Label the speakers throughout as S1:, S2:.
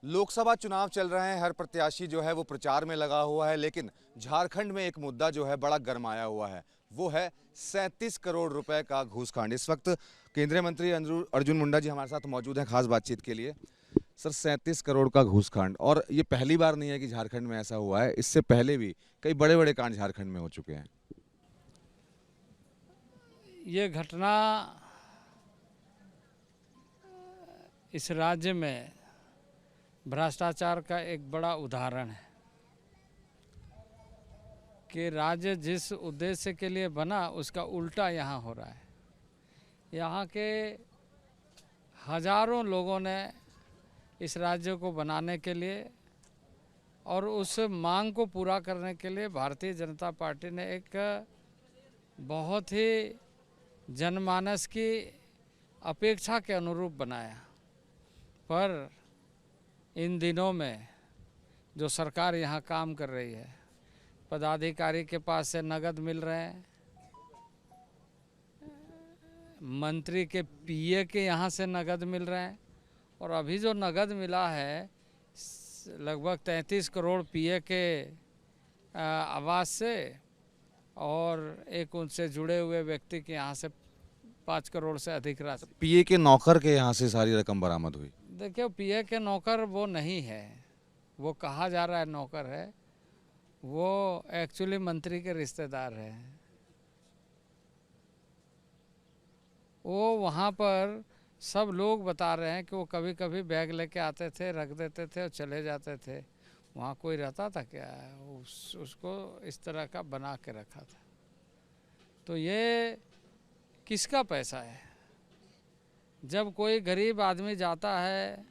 S1: लोकसभा चुनाव चल रहे हैं, हर प्रत्याशी जो है वो प्रचार में लगा हुआ है, लेकिन झारखंड में एक मुद्दा जो है बड़ा गरमाया हुआ है, वो है 37 करोड़ रुपए का घूसकांड। इस वक्त केंद्रीय मंत्री अर्जुन मुंडा जी हमारे साथ मौजूद हैं खास बातचीत के लिए। सर, 37 करोड़ का घूसकांड, और ये पहली बार नहीं है कि झारखंड में ऐसा हुआ है, इससे पहले भी कई बड़े बड़े कांड झारखंड में हो चुके हैं।
S2: ये घटना इस राज्य में भ्रष्टाचार का एक बड़ा उदाहरण है कि राज्य जिस उद्देश्य के लिए बना उसका उल्टा यहाँ हो रहा है। यहाँ के हजारों लोगों ने इस राज्य को बनाने के लिए और उस मांग को पूरा करने के लिए भारतीय जनता पार्टी ने एक बहुत ही जनमानस की अपेक्षा के अनुरूप बनाया। पर इन दिनों में जो सरकार यहाँ काम कर रही है, पदाधिकारी के पास से नगद मिल रहे हैं, मंत्री के पीए के यहाँ से नगद मिल रहे हैं, और अभी जो नगद मिला है लगभग 33 करोड़ पीए के आवास से, और एक उनसे जुड़े हुए व्यक्ति के यहाँ से 5 करोड़ से अधिक राशि।
S1: पीए के नौकर के यहाँ से सारी रकम बरामद हुई।
S2: देखिए, पीए के नौकर वो नहीं है, वो कहा जा रहा है नौकर है, वो एक्चुअली मंत्री के रिश्तेदार हैं। वो वहाँ पर सब लोग बता रहे हैं कि वो कभी कभी बैग लेके आते थे, रख देते थे और चले जाते थे। वहाँ कोई रहता था क्या? उसको इस तरह का बना के रखा था। तो ये किसका पैसा है? जब कोई गरीब आदमी जाता है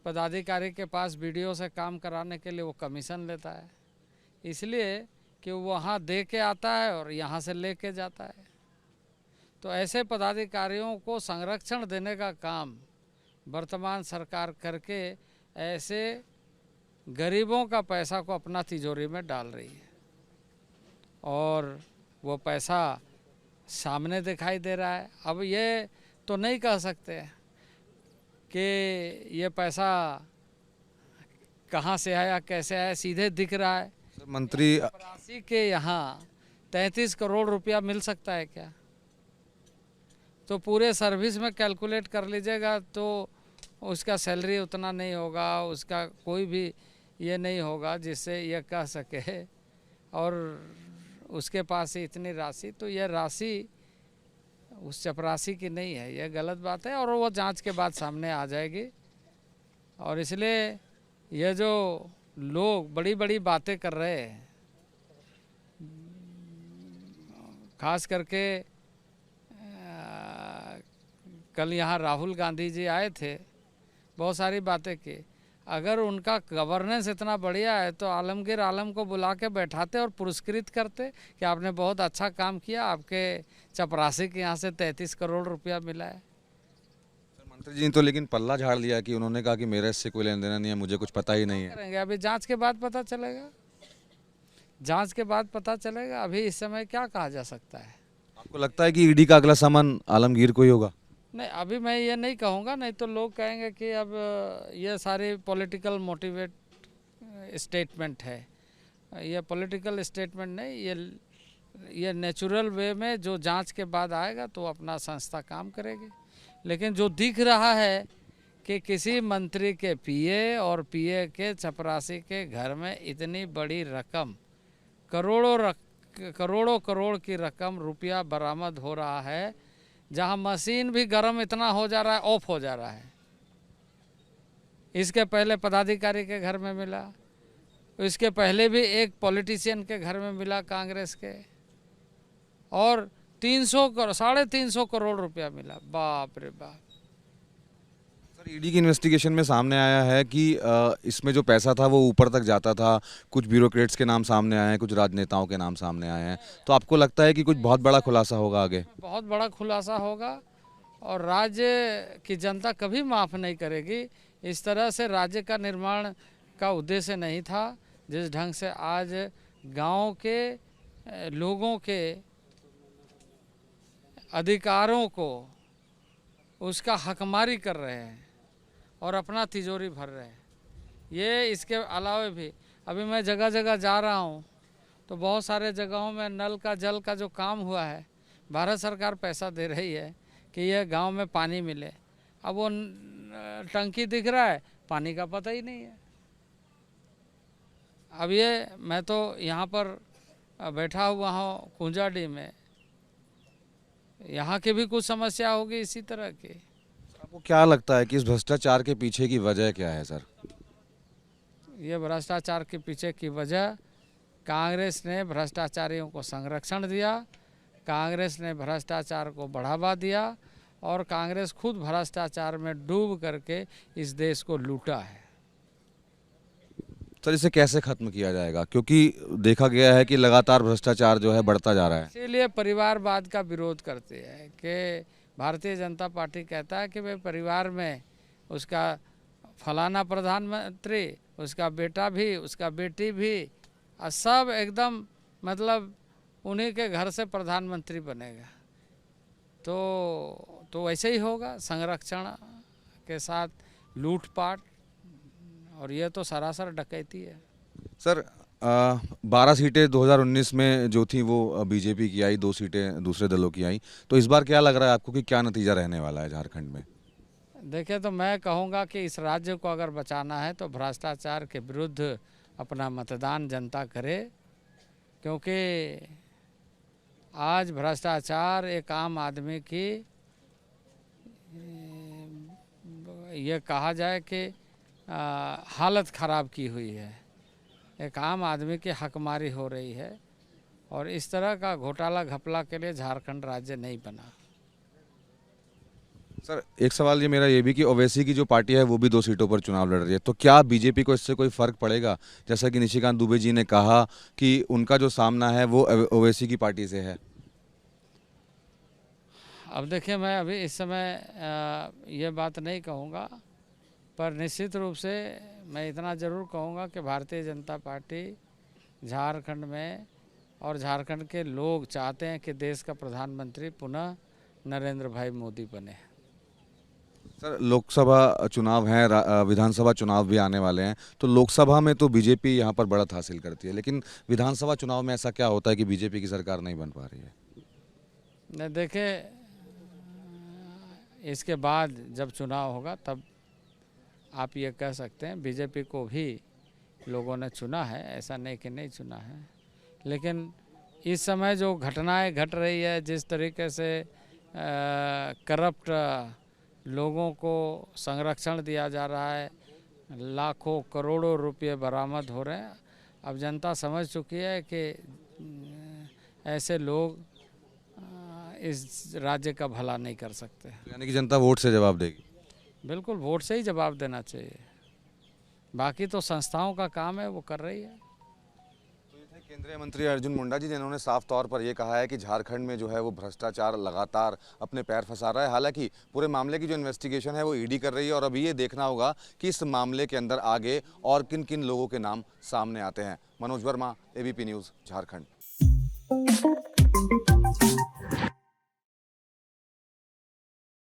S2: पदाधिकारी के पास वीडियो से काम कराने के लिए, वो कमीशन लेता है, इसलिए कि वो वहाँ दे के आता है और यहाँ से ले के जाता है। तो ऐसे पदाधिकारियों को संरक्षण देने का काम वर्तमान सरकार करके ऐसे गरीबों का पैसा को अपना तिजोरी में डाल रही है, और वो पैसा सामने दिखाई दे रहा है। अब ये तो नहीं कह सकते कि ये पैसा कहाँ से आया, कैसे आया, सीधे दिख रहा है।
S1: मंत्री
S2: राशि के यहाँ 33 करोड़ रुपया मिल सकता है क्या? तो पूरे सर्विस में कैलकुलेट कर लीजिएगा तो उसका सैलरी उतना नहीं होगा, उसका कोई भी ये नहीं होगा जिससे ये कह सके, और उसके पास ही इतनी राशि। तो यह राशि उस चपरासी की नहीं है, यह गलत बात है, और वो जांच के बाद सामने आ जाएगी। और इसलिए ये जो लोग बड़ी बड़ी बातें कर रहे हैं, खास करके कल यहाँ राहुल गांधी जी आए थे, बहुत सारी बातें की। अगर उनका गवर्नेंस इतना बढ़िया है तो आलमगीर आलम को बुला के बैठाते और पुरस्कृत करते कि आपने बहुत अच्छा काम किया, आपके चपरासी के यहाँ से 33 करोड़ रुपया मिला है।
S1: मंत्री जी ने तो लेकिन पल्ला झाड़ लिया कि उन्होंने कहा कि मेरे इससे कोई लेन देना नहीं है, मुझे कुछ पता ही नहीं है।
S2: करेंगे अभी जांच के बाद पता चलेगा, जांच के बाद पता चलेगा। अभी इस समय क्या कहा जा सकता है?
S1: आपको लगता है कि ईडी का अगला सामान आलमगीर को ही होगा?
S2: नहीं, अभी मैं ये नहीं कहूँगा, नहीं तो लोग कहेंगे कि अब ये सारी पॉलिटिकल मोटिवेट स्टेटमेंट है। ये पॉलिटिकल स्टेटमेंट नहीं, ये नेचुरल वे में जो जांच के बाद आएगा तो अपना संस्था काम करेगी। लेकिन जो दिख रहा है कि किसी मंत्री के पीए और पीए के चपरासी के घर में इतनी बड़ी रकम, करोड़ों करोड़ की रकम, रुपया बरामद हो रहा है, जहां मशीन भी गर्म इतना हो जा रहा है, ऑफ हो जा रहा है। इसके पहले पदाधिकारी के घर में मिला, इसके पहले भी एक पॉलिटिशियन के घर में मिला कांग्रेस के, और 350 करोड़ रुपया मिला। बाप रे बाप।
S1: सर, ईडी की इन्वेस्टिगेशन में सामने आया है कि इसमें जो पैसा था वो ऊपर तक जाता था, कुछ ब्यूरोक्रेट्स के नाम सामने आए हैं, कुछ राजनेताओं के नाम सामने आए हैं। तो आपको लगता है कि कुछ बहुत बड़ा खुलासा होगा आगे?
S2: बहुत बड़ा खुलासा होगा, और राज्य की जनता कभी माफ़ नहीं करेगी। इस तरह से राज्य का निर्माण का उद्देश्य नहीं था। जिस ढंग से आज गांव के लोगों के अधिकारों को उसका हकमारी कर रहे हैं और अपना तिजोरी भर रहे हैं, ये इसके अलावा भी अभी मैं जगह जगह जा रहा हूँ तो बहुत सारे जगहों में नल का जल का जो काम हुआ है, भारत सरकार पैसा दे रही है कि यह गांव में पानी मिले। अब वो टंकी दिख रहा है, पानी का पता ही नहीं है। अब ये मैं तो यहाँ पर बैठा हुआ हूँ कुंजाडी में, यहाँ की भी कुछ समस्या होगी इसी तरह की।
S1: आपको क्या लगता है कि इस भ्रष्टाचार के पीछे की वजह क्या है सर?
S2: ये भ्रष्टाचार के पीछे की वजह, कांग्रेस ने भ्रष्टाचारियों को संरक्षण दिया, कांग्रेस ने भ्रष्टाचार को बढ़ावा दिया और कांग्रेस खुद भ्रष्टाचार में डूब करके इस देश को लूटा है।
S1: सर इसे कैसे खत्म किया जाएगा, क्योंकि देखा गया है कि लगातार भ्रष्टाचार जो है बढ़ता जा रहा है।
S2: इसीलिए परिवारवाद का विरोध करते हैं कि भारतीय जनता पार्टी कहता है कि भाई परिवार में उसका फलाना प्रधानमंत्री, उसका बेटा भी, उसका बेटी भी, और सब एकदम मतलब उन्हीं के घर से प्रधानमंत्री बनेगा। तो वैसे ही होगा, संरक्षण के साथ लूटपाट, और ये तो सरासर डकैती है।
S1: सर 12 सीटें 2019 में जो थी वो बीजेपी की आई, 2 सीटें दूसरे दलों की आई, तो इस बार क्या लग रहा है आपको कि क्या नतीजा रहने वाला है झारखंड में?
S2: देखिए, तो मैं कहूँगा कि इस राज्य को अगर बचाना है तो भ्रष्टाचार के विरुद्ध अपना मतदान जनता करे, क्योंकि आज भ्रष्टाचार एक आम आदमी की ये कहा जाए कि हालत ख़राब की हुई है। एक आम आदमी की हकमारी हो रही है और इस तरह का घोटाला घपला के लिए झारखंड राज्य नहीं बना।
S1: सर एक सवाल मेरा ये भी कि ओवैसी की जो पार्टी है वो भी 2 सीटों पर चुनाव लड़ रही है, तो क्या बीजेपी को इससे कोई फर्क पड़ेगा? जैसा कि निशिकांत दुबे जी ने कहा कि उनका जो सामना है वो ओवैसी की पार्टी से है।
S2: अब देखिए, मैं अभी इस समय ये बात नहीं कहूँगा, पर निश्चित रूप से मैं इतना ज़रूर कहूँगा कि भारतीय जनता पार्टी झारखंड में और झारखंड के लोग चाहते हैं कि देश का प्रधानमंत्री पुनः नरेंद्र भाई मोदी बने।
S1: सर लोकसभा चुनाव हैं, विधानसभा चुनाव भी आने वाले हैं, तो लोकसभा में तो बीजेपी यहाँ पर बढ़त हासिल करती है, लेकिन विधानसभा चुनाव में ऐसा क्या होता है कि बीजेपी की सरकार नहीं बन पा रही है?
S2: नहीं, देखिए, इसके बाद जब चुनाव होगा तब आप ये कह सकते हैं। बीजेपी को भी लोगों ने चुना है, ऐसा नहीं कि नहीं चुना है, लेकिन इस समय जो घटनाएं घट रही है, जिस तरीके से करप्ट लोगों को संरक्षण दिया जा रहा है, लाखों करोड़ों रुपए बरामद हो रहे हैं, अब जनता समझ चुकी है कि ऐसे लोग इस राज्य का भला नहीं कर सकते।
S1: यानी कि जनता वोट से जवाब देगी?
S2: बिल्कुल, वोट से ही जवाब देना चाहिए, बाकी तो संस्थाओं का काम है, वो कर रही है।
S1: तो ये थे केंद्रीय मंत्री अर्जुन मुंडा जी, जिन्होंने साफ तौर पर ये कहा है कि झारखंड में जो है वो भ्रष्टाचार लगातार अपने पैर फंसा रहा है। हालांकि पूरे मामले की जो इन्वेस्टिगेशन है वो ईडी कर रही है और अभी ये देखना होगा कि इस मामले के अंदर आगे और किन किन लोगों के नाम सामने आते हैं। Manoj Verma, ABP news, Jharkhand.